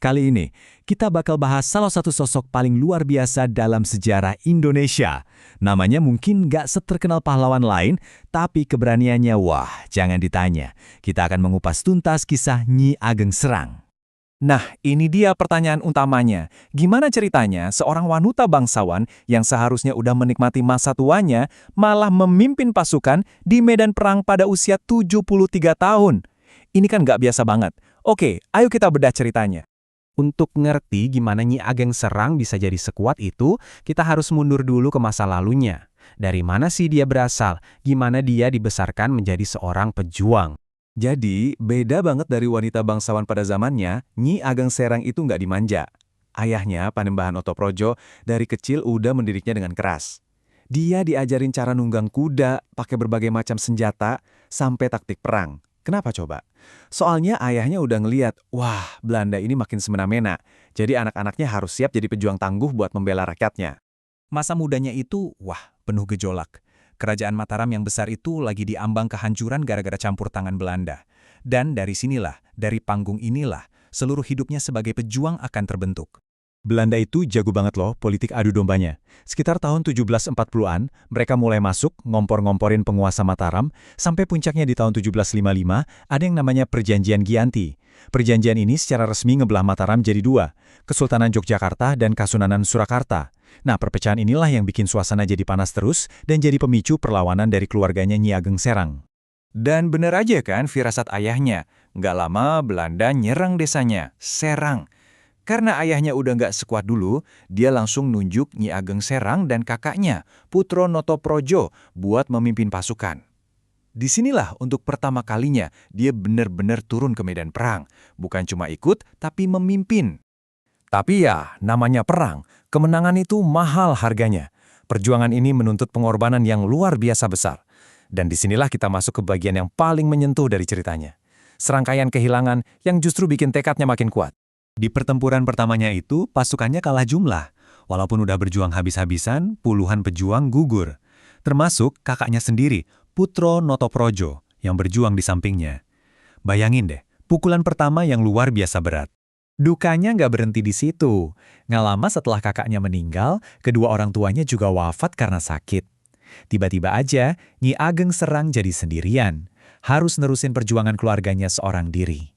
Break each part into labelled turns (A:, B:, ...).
A: Kali ini, kita bakal bahas salah satu sosok paling luar biasa dalam sejarah Indonesia. Namanya mungkin nggak seterkenal pahlawan lain, tapi keberaniannya, wah, jangan ditanya. Kita akan mengupas tuntas kisah Nyi Ageng Serang.
B: Nah, ini dia pertanyaan utamanya. Gimana ceritanya seorang wanita bangsawan yang seharusnya udah menikmati masa tuanya malah memimpin pasukan di medan perang pada usia 73 tahun? Ini kan nggak biasa banget. Oke, ayo kita bedah ceritanya. Untuk ngerti gimana Nyi Ageng Serang bisa jadi sekuat itu, kita harus mundur dulu ke masa lalunya. Dari mana sih dia berasal? Gimana dia dibesarkan menjadi seorang pejuang?
C: Jadi, beda banget dari wanita bangsawan pada zamannya, Nyi Ageng Serang itu nggak dimanja. Ayahnya, Panembahan Otoprojo, dari kecil udah mendidiknya dengan keras. Dia diajarin cara nunggang kuda, pakai berbagai macam senjata, sampai taktik perang. Kenapa coba? Soalnya ayahnya udah ngeliat, wah, Belanda ini makin semena-mena. Jadi anak-anaknya harus siap jadi pejuang tangguh buat membela rakyatnya.
B: Masa mudanya itu, wah, penuh gejolak. Kerajaan Mataram yang besar itu lagi diambang kehancuran gara-gara campur tangan Belanda. Dan dari sinilah, dari panggung inilah, seluruh hidupnya sebagai pejuang akan terbentuk.
A: Belanda itu jago banget loh politik adu dombanya. Sekitar tahun 1740-an, mereka mulai masuk, ngompor-ngomporin penguasa Mataram, sampai puncaknya di tahun 1755, ada yang namanya Perjanjian Giyanti. Perjanjian ini secara resmi ngebelah Mataram jadi dua, Kesultanan Yogyakarta dan Kasunanan Surakarta. Nah, perpecahan inilah yang bikin suasana jadi panas terus dan jadi pemicu perlawanan dari keluarganya Nyi Ageng Serang.
B: Dan bener aja kan firasat ayahnya, nggak lama Belanda nyerang desanya, Serang. Karena ayahnya udah nggak sekuat dulu, dia langsung nunjuk Nyi Ageng Serang dan kakaknya, Putro Notoprojo, buat memimpin pasukan. Disinilah untuk pertama kalinya dia benar-benar turun ke medan perang. Bukan cuma ikut, tapi memimpin. Tapi ya, namanya perang, kemenangan itu mahal harganya. Perjuangan ini menuntut pengorbanan yang luar biasa besar. Dan disinilah kita masuk ke bagian yang paling menyentuh dari ceritanya. Serangkaian kehilangan yang justru bikin tekadnya makin kuat.
A: Di pertempuran pertamanya itu, pasukannya kalah jumlah. Walaupun udah berjuang habis-habisan, puluhan pejuang gugur. Termasuk kakaknya sendiri, Putro Notoprojo, yang berjuang di sampingnya. Bayangin deh, pukulan pertama yang luar biasa berat. Dukanya nggak berhenti di situ. Nggak lama setelah kakaknya meninggal, kedua orang tuanya juga wafat karena sakit. Tiba-tiba aja, Nyi Ageng Serang jadi sendirian. Harus nerusin perjuangan keluarganya seorang diri.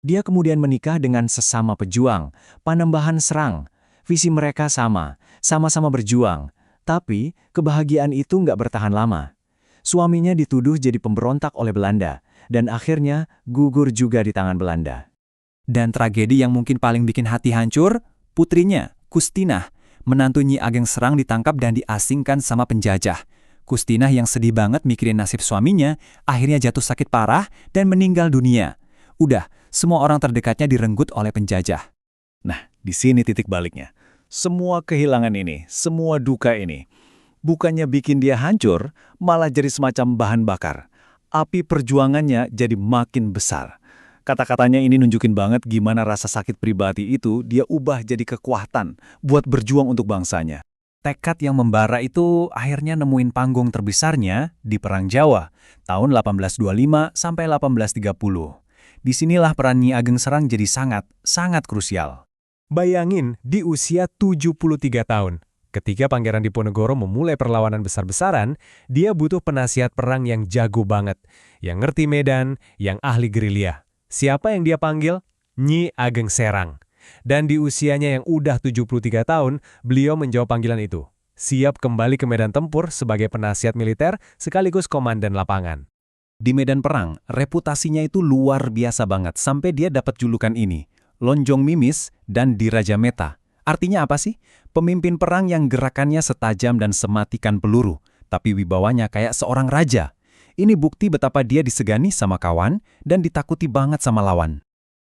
A: Dia kemudian menikah dengan sesama pejuang, Panembahan Serang. Visi mereka sama, sama-sama berjuang. Tapi, kebahagiaan itu nggak bertahan lama. Suaminya dituduh jadi pemberontak oleh Belanda, dan akhirnya gugur juga di tangan Belanda. Dan tragedi yang mungkin paling bikin hati hancur, putrinya, Kustinah, menantu Nyi Ageng Serang ditangkap dan diasingkan sama penjajah. Kustinah yang sedih banget mikirin nasib suaminya, akhirnya jatuh sakit parah dan meninggal dunia. Udah, semua orang terdekatnya direnggut oleh penjajah. Nah, di sini titik baliknya. Semua kehilangan ini, semua duka ini, bukannya bikin dia hancur, malah jadi semacam bahan bakar. Api perjuangannya jadi makin besar. Kata-katanya ini nunjukin banget gimana rasa sakit pribadi itu dia ubah jadi kekuatan buat berjuang untuk bangsanya. Tekad yang membara itu akhirnya nemuin panggung terbesarnya di Perang Jawa, tahun 1825 sampai 1830. Disinilah peran Nyi Ageng Serang jadi sangat krusial.
D: Bayangin di usia 73 tahun, ketika Pangeran Diponegoro memulai perlawanan besar-besaran, dia butuh penasihat perang yang jago banget, yang ngerti medan, yang ahli gerilya. Siapa yang dia panggil? Nyi Ageng Serang. Dan di usianya yang udah 73 tahun, beliau menjawab panggilan itu. Siap kembali ke medan tempur sebagai penasihat militer sekaligus komandan lapangan.
A: Di medan perang, reputasinya itu luar biasa banget sampai dia dapat julukan ini, Lonjong Mimis dan Diraja Meta. Artinya apa sih? Pemimpin perang yang gerakannya setajam dan sematikan peluru, tapi wibawanya kayak seorang raja. Ini bukti betapa dia disegani sama kawan dan ditakuti banget sama lawan.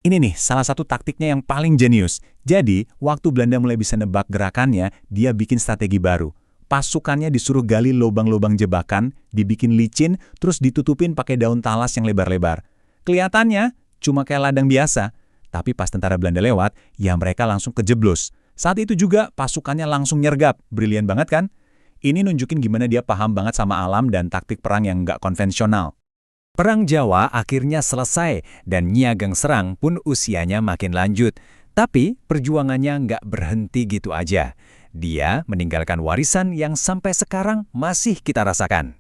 A: Ini nih, salah satu taktiknya yang paling jenius. Jadi, waktu Belanda mulai bisa nebak gerakannya, dia bikin strategi baru. Pasukannya disuruh gali lubang-lubang jebakan, dibikin licin, terus ditutupin pakai daun talas yang lebar-lebar. Kelihatannya cuma kayak ladang biasa, tapi pas tentara Belanda lewat, ya mereka langsung kejeblos. Saat itu juga pasukannya langsung nyergap, brilian banget kan? Ini nunjukin gimana dia paham banget sama alam dan taktik perang yang nggak konvensional. Perang Jawa akhirnya selesai dan Nyi Ageng Serang pun usianya makin lanjut.
C: Tapi perjuangannya nggak berhenti gitu aja. Dia meninggalkan warisan yang sampai sekarang masih kita rasakan.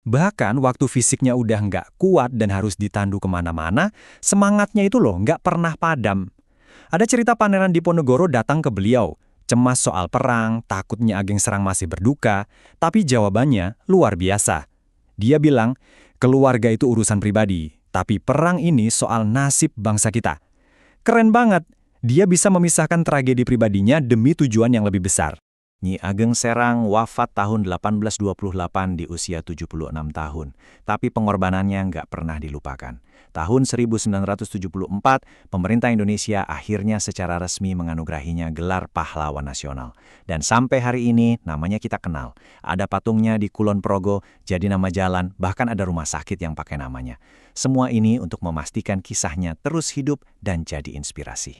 A: Bahkan waktu fisiknya udah nggak kuat dan harus ditandu kemana-mana, semangatnya itu loh nggak pernah padam. Ada cerita Pangeran Diponegoro datang ke beliau, cemas soal perang, takut Nyi Ageng Serang masih berduka, tapi jawabannya luar biasa. Dia bilang, keluarga itu urusan pribadi, tapi perang ini soal nasib bangsa kita. Keren banget, dia bisa memisahkan tragedi pribadinya demi tujuan yang lebih besar.
C: Nyi Ageng Serang wafat tahun 1828 di usia 76 tahun, tapi pengorbanannya nggak pernah dilupakan. Tahun 1974, pemerintah Indonesia akhirnya secara resmi menganugerahinya gelar pahlawan nasional. Dan sampai hari ini namanya kita kenal. Ada patungnya di Kulon Progo, jadi nama jalan, bahkan ada rumah sakit yang pakai namanya. Semua ini untuk memastikan kisahnya terus hidup dan jadi inspirasi.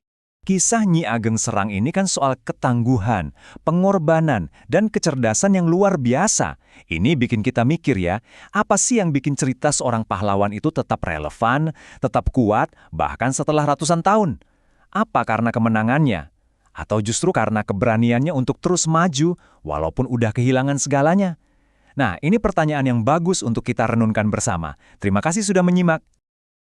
A: Kisah Nyi Ageng Serang ini kan soal ketangguhan, pengorbanan, dan kecerdasan yang luar biasa. Ini bikin kita mikir ya, apa sih yang bikin cerita seorang pahlawan itu tetap relevan, tetap kuat, bahkan setelah ratusan tahun? Apa karena kemenangannya? Atau justru karena keberaniannya untuk terus maju, walaupun udah kehilangan segalanya? Nah, ini pertanyaan yang bagus untuk kita renungkan bersama. Terima kasih sudah menyimak.